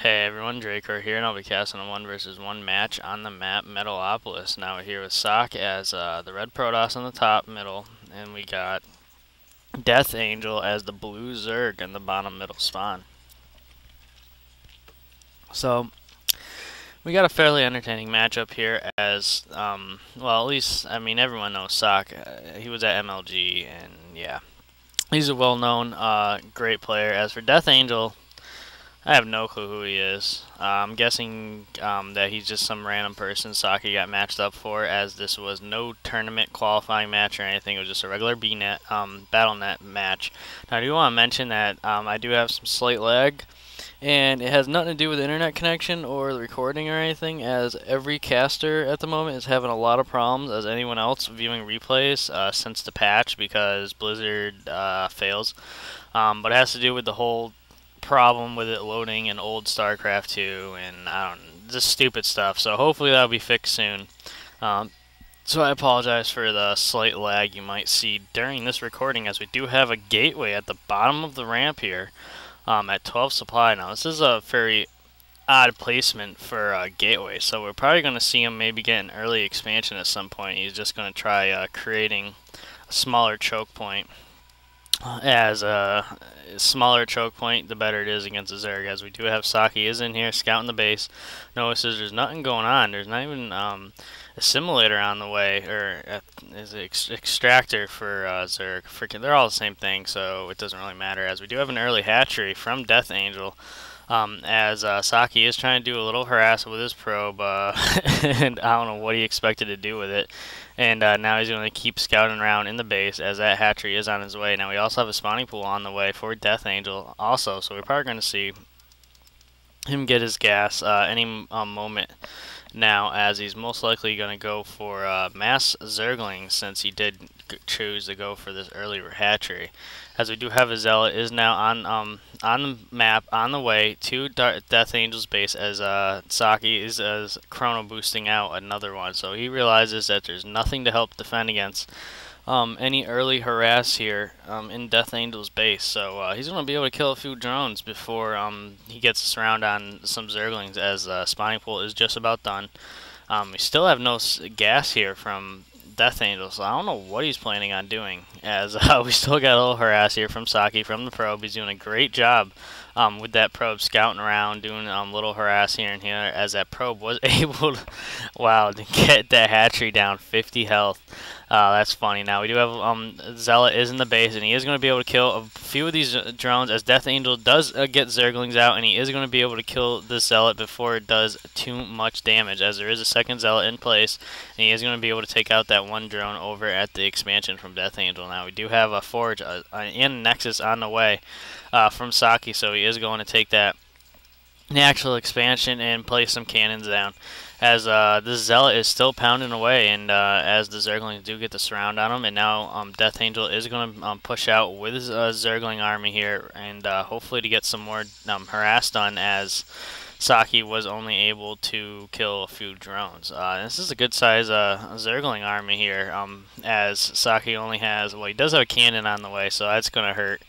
Hey everyone, Draco here, and I'll be casting a 1 versus 1 match on the map Metalopolis. Now we're here with Socke as the red Protoss on the top middle, and we got Deathangel as the blue Zerg in the bottom middle spawn. So we got a fairly entertaining matchup here as, well, at least, I mean, everyone knows Socke. He was at MLG, and yeah, he's a well-known, great player. As for Deathangel, I have no clue who he is. I'm guessing that he's just some random person Socke got matched up for, as this was no tournament qualifying match or anything. It was just a regular BNet, BattleNet match. Now, I do want to mention that I do have some slight lag, and it has nothing to do with the internet connection or the recording or anything, as every caster at the moment is having a lot of problems, as anyone else viewing replays since the patch, because Blizzard fails. But it has to do with the whole problem with it loading an old StarCraft 2 and I don't just stupid stuff. So hopefully that'll be fixed soon. So I apologize for the slight lag you might see during this recording, as we do have a gateway at the bottom of the ramp here at 12 supply. Now this is a very odd placement for a gateway, so we're probably going to see him maybe get an early expansion at some point. He's just going to try creating a smaller choke point. As a smaller choke point, the better it is against the Zerg. As we do have Socke is in here scouting the base. Notices there's nothing going on. There's not even a simulator on the way, or is it extractor for Zerg. Freaking, they're all the same thing, so it doesn't really matter. As we do have an early hatchery from Deathangel. As Socke is trying to do a little harass with his probe, and I don't know what he expected to do with it. And now he's going to keep scouting around in the base, as that hatchery is on his way. Now we also have a spawning pool on the way for Deathangel also, so we're probably going to see him get his gas any moment now, as he's most likely going to go for mass Zerglings, since he did choose to go for this early hatchery. As we do have a Zealot is now on the map on the way to Deathangel's base, as Socke is chrono boosting out another one. So he realizes that there's nothing to help defend against any early harass here in Deathangel's base. So he's going to be able to kill a few drones before he gets a surround on some Zerglings, as spawning pool is just about done. We still have no gas here from Deathangel, so I don't know what he's planning on doing, as we still got a little harass here from Socke from the probe. He's doing a great job with that probe, scouting around, doing little harass here and here, as that probe was able to, wow, to get that hatchery down 50 health. That's funny. Now we do have Zealot is in the base, and he is going to be able to kill a few of these drones, as Deathangel does get Zerglings out, and he is going to be able to kill the Zealot before it does too much damage, as there is a second Zealot in place, and he is going to be able to take out that one drone over at the expansion from Deathangel. Now we do have a Forge and Nexus on the way from Socke, so he is going to take that actual expansion and place some cannons down, as this Zealot is still pounding away, and as the Zerglings do get the surround on him. And now Deathangel is going to push out with his Zergling army here, and hopefully to get some more harass done, as Socke was only able to kill a few drones. This is a good size Zergling army here, as Socke only has, well, he does have a cannon on the way, so that's going to hurt.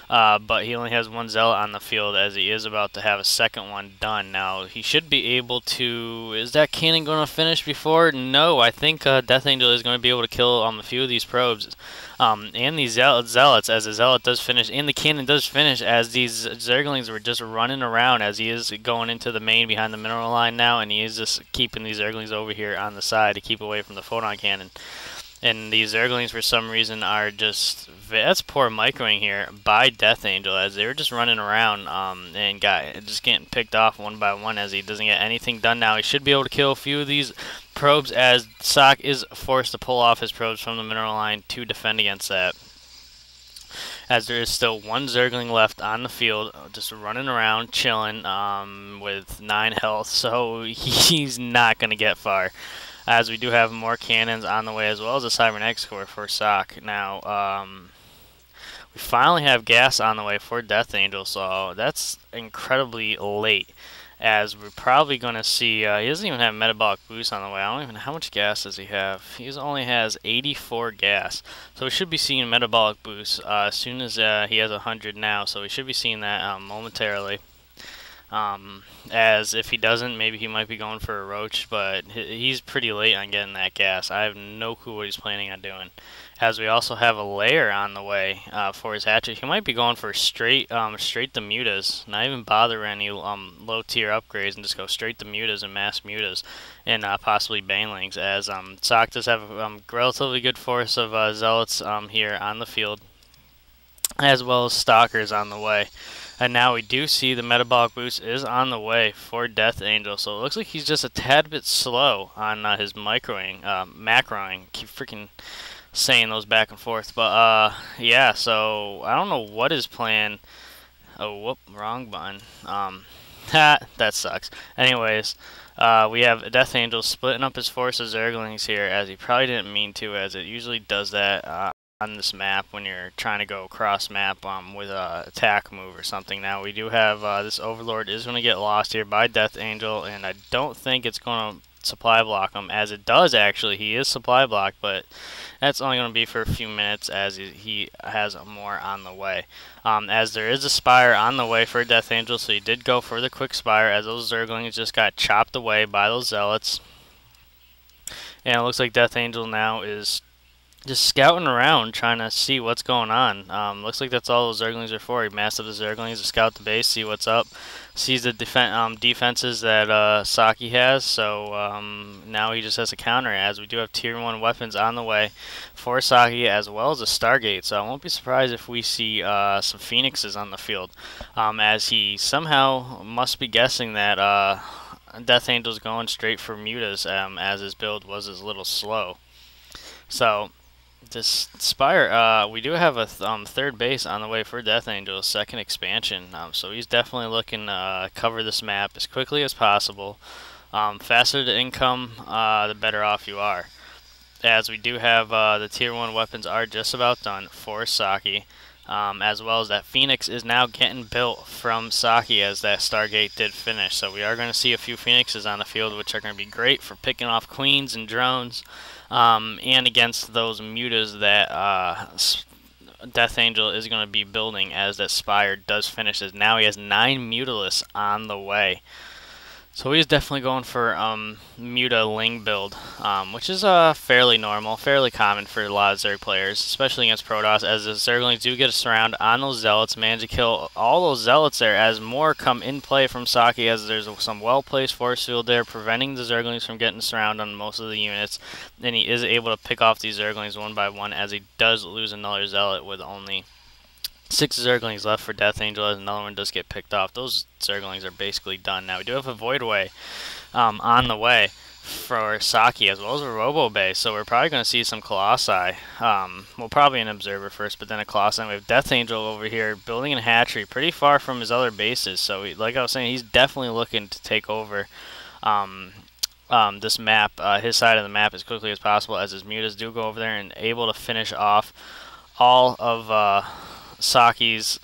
But he only has one Zealot on the field, as he is about to have a second one done. Now, he should be able to, is that cannon going to finish before? No, I think Deathangel is going to be able to kill a few of these probes and these Zealots, as the Zealot does finish, and the cannon does finish, as these Zerglings were just running around, as he is going into the main behind the mineral line now, and he is just keeping these Zerglings over here on the side to keep away from the photon cannon. And these Zerglings, for some reason, are just, that's poor microing here by Deathangel, as they were just running around and just getting picked off one by one, as he doesn't get anything done. Now he should be able to kill a few of these probes, as Socke is forced to pull off his probes from the mineral line to defend against that, as there is still one Zergling left on the field, just running around, chilling with 9 health, so he's not going to get far. As we do have more cannons on the way, as well as a Cybernetics core for Socke. Now, we finally have gas on the way for Deathangel, so that's incredibly late, as we're probably going to see, he doesn't even have metabolic boost on the way. I don't even know how much gas does he have. He only has 84 gas, so we should be seeing metabolic boost as soon as he has 100 now, so we should be seeing that momentarily. As if he doesn't, maybe he might be going for a roach, but he's pretty late on getting that gas. I have no clue what he's planning on doing. As we also have a layer on the way for his hatchery. He might be going for straight the mutas, not even bother any low tier upgrades, and just go straight to mutas and mass mutas, and possibly banelings. As Socke does have a relatively good force of zealots here on the field, as well as stalkers on the way. And now we do see the metabolic boost is on the way for Deathangel, so it looks like he's just a tad bit slow on his macroing. Keep freaking saying those back and forth, but yeah. So I don't know what his plan. Oh, whoop, wrong button. That sucks. Anyways, we have Deathangel splitting up his force of Zerglings here, as he probably didn't mean to, as it usually does that on this map when you're trying to go cross map with a attack move or something. Now we do have this Overlord is going to get lost here by Deathangel, and I don't think it's going to supply block him, as it does actually. He is supply blocked, but that's only going to be for a few minutes, as he has more on the way. As there is a Spire on the way for Deathangel, so he did go for the quick Spire, as those Zerglings just got chopped away by those Zealots. And it looks like Deathangel now is just scouting around, trying to see what's going on. Looks like that's all those Zerglings are for. He massed up the Zerglings to scout the base, see what's up, sees the defenses that Socke has, so now he just has to counter it, as we do have tier 1 weapons on the way for Socke, as well as a Stargate, so I won't be surprised if we see some Phoenixes on the field, as he somehow must be guessing that Deathangel's going straight for mutas, as his build was a little slow. So this Spire, we do have a third base on the way for Deathangel, second expansion. So he's definitely looking to cover this map as quickly as possible. Faster to income, the better off you are. As we do have the tier 1 weapons are just about done for Socke. As well as that Phoenix is now getting built from Socke, as that Stargate did finish. So we are going to see a few Phoenixes on the field, which are going to be great for picking off queens and drones, and against those mutas that Deathangel is going to be building, as that Spire does finish, as now he has 9 Mutalisks on the way. So he's definitely going for Muta Ling build, which is fairly normal, fairly common for a lot of Zerg players, especially against Protoss, as the Zerglings do get a surround on those Zealots, manage to kill all those Zealots there, as more come in play from Socke, as there's some well-placed force field there, preventing the Zerglings from getting surround on most of the units, and he is able to pick off these Zerglings one by one, as he does lose another Zealot with only 6 Zerglings left for Deathangel, as another one does get picked off. Those Zerglings are basically done. Now we do have a Voidway on the way for Socke, as well as a Robo base, so we're probably going to see some Colossi. Well, probably an Observer first, but then a Colossi. And we have Deathangel over here building a hatchery pretty far from his other bases, so like I was saying, he's definitely looking to take over this map, his side of the map, as quickly as possible, as his mutas do go over there and able to finish off all of Socke's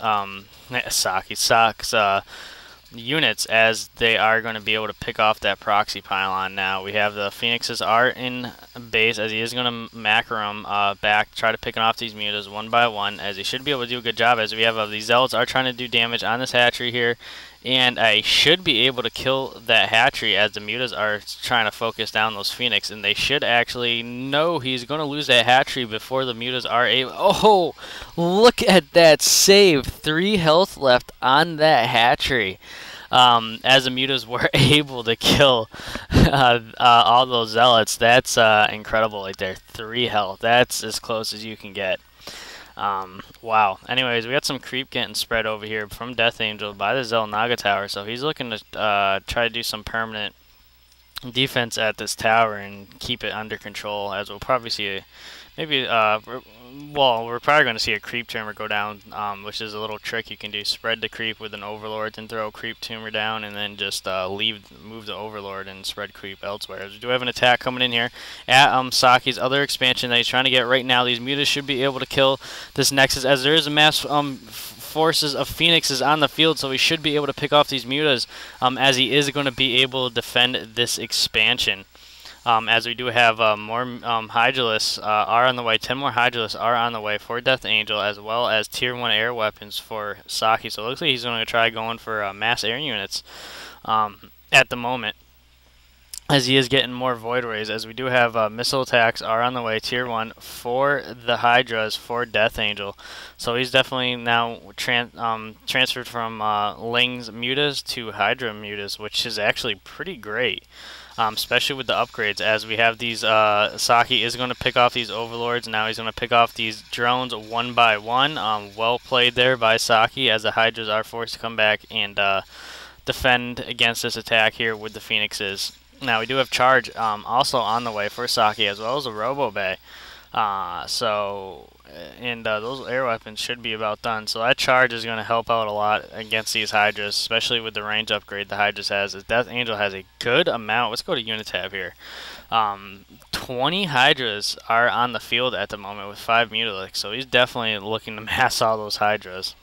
units, as they are going to be able to pick off that proxy pylon. Now we have the Phoenixes are in base, as he is going to macro them back, try to pick off these mutas one by one, as he should be able to do a good job, as we have these Zealots are trying to do damage on this hatchery here, and I should be able to kill that hatchery, as the mutas are trying to focus down those Phoenix, and they should actually know he's going to lose that hatchery before the mutas are able. Oh, look at that save! 3 health left on that hatchery, as the mutas were able to kill all those Zealots. That's incredible right there. 3 health. That's as close as you can get. Wow. Anyways, we got some creep getting spread over here from Deathangel by the Xel'Naga tower, so he's looking to try to do some permanent defense at this tower and keep it under control, as we'll probably see we're probably going to see a creep tumor go down, which is a little trick you can do. Spread the creep with an Overlord, then throw a creep tumor down, and then just move the Overlord and spread creep elsewhere. As we do have an attack coming in here at Socke's other expansion that he's trying to get right now. These mutas should be able to kill this Nexus, as there is a mass forces of Phoenixes on the field, so he should be able to pick off these mutas, as he is going to be able to defend this expansion. as we do have more Hydralisks are on the way. 10 more Hydralisks are on the way for Deathangel, as well as Tier 1 air weapons for Socke. So it looks like he's going to try going for mass air units at the moment, as he is getting more Void Rays, as we do have missile attacks are on the way, Tier 1, for the Hydras for Deathangel. So he's definitely now transferred from Ling's Mutas to Hydra Mutas, which is actually pretty great. Especially with the upgrades, as we have these, Socke is going to pick off these Overlords. Now he's going to pick off these drones one by one. Well played there by Socke, as the Hydras are forced to come back and defend against this attack here with the Phoenixes. Now we do have Charge also on the way for Socke, as well as a Robo Bay. Those air weapons should be about done. So that Charge is going to help out a lot against these Hydras, especially with the range upgrade the Hydras has. As Deathangel has a good amount. Let's go to Unit Tab here. 20 Hydras are on the field at the moment with 5 Metalopolis, so he's definitely looking to mass all those Hydras.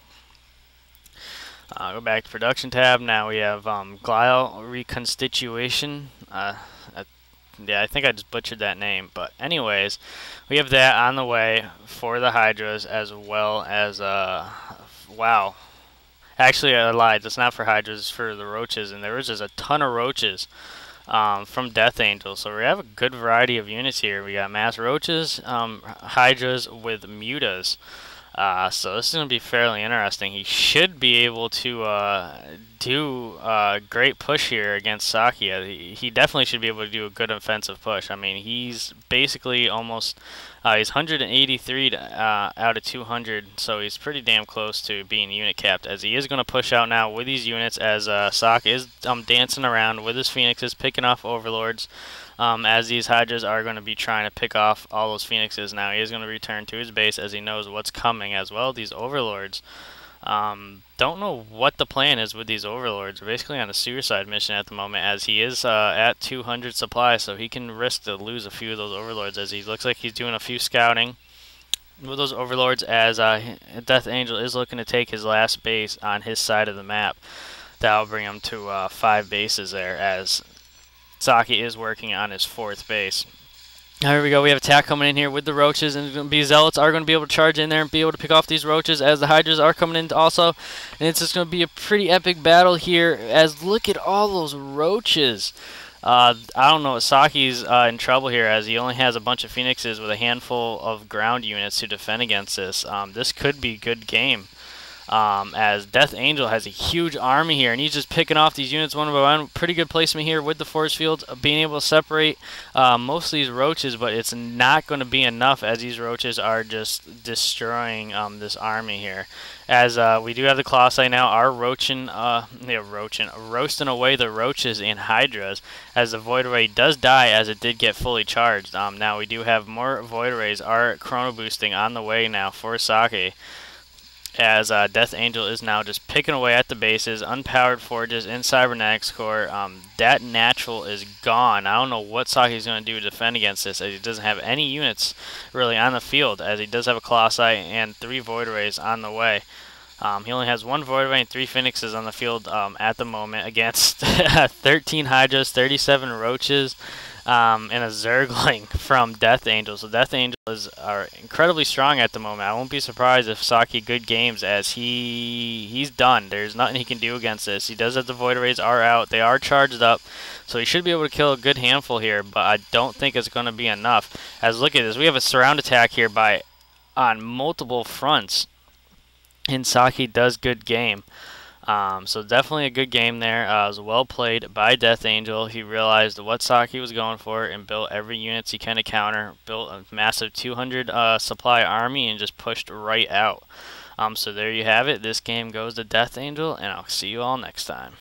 Go back to Production Tab. Now we have Glial Reconstitution. Yeah, I think I just butchered that name. But anyways, we have that on the way for the Hydras, as well as, wow. Actually, I lied. It's not for Hydras, it's for the Roaches. And there was just a ton of Roaches from Deathangel. So we have a good variety of units here. We got Mass Roaches, Hydras with Mutas. So this is going to be fairly interesting. He should be able to do a great push here against Socke. He definitely should be able to do a good offensive push. I mean, he's basically almost, he's 183 out of 200, so he's pretty damn close to being unit capped, as he is going to push out now with these units, as Socke is dancing around with his Phoenixes, picking off Overlords. As these Hydras are going to be trying to pick off all those Phoenixes. Now he is going to return to his base, as he knows what's coming, as well. These Overlords, don't know what the plan is with these Overlords. We're basically on a suicide mission at the moment, as he is at 200 supply, so he can risk to lose a few of those Overlords, as he looks like he's doing a few scouting with those Overlords, as Deathangel is looking to take his last base on his side of the map. That'll bring him to 5 bases there, as Socke is working on his 4th base. Here we go. We have attack coming in here with the Roaches, and it's going to be Zealots are going to be able to charge in there and be able to pick off these Roaches, as the Hydras are coming in also. And it's just going to be a pretty epic battle here, as look at all those Roaches. I don't know. Socke's in trouble here, as he only has a bunch of Phoenixes with a handful of ground units to defend against this. This could be a good game. As Deathangel has a huge army here, and he's just picking off these units one by one. Pretty good placement here with the force fields, being able to separate most of these Roaches, but it's not going to be enough, as these Roaches are just destroying this army here. As we do have the Colossi now, are roasting away the Roaches and Hydras, as the Void Ray does die, as it did get fully charged. Now we do have more Void Rays are chrono boosting on the way now for Socke, as Deathangel is now just picking away at the bases, unpowered forges in Cybernetics Core. That natural is gone. I don't know what Socke is going to do to defend against this, as he doesn't have any units really on the field, as he does have a Colossi and 3 Void Rays on the way. He only has 1 Void Ray and 3 Phoenixes on the field at the moment, against 13 Hydras, 37 Roaches, and a Zergling from Deathangel. So Deathangel are incredibly strong at the moment. I won't be surprised if Socke good games, as he's done. There's nothing he can do against this. He does have the Void Rays are out. They are charged up, so he should be able to kill a good handful here, but I don't think it's going to be enough. As look at this, we have a surround attack here on multiple fronts, and Socke does good game. So definitely a good game there. It was well played by Deathangel. He realized what Socke was going for and built every unit he can counter. Built a massive 200 supply army and just pushed right out. So there you have it. This game goes to Deathangel, and I'll see you all next time.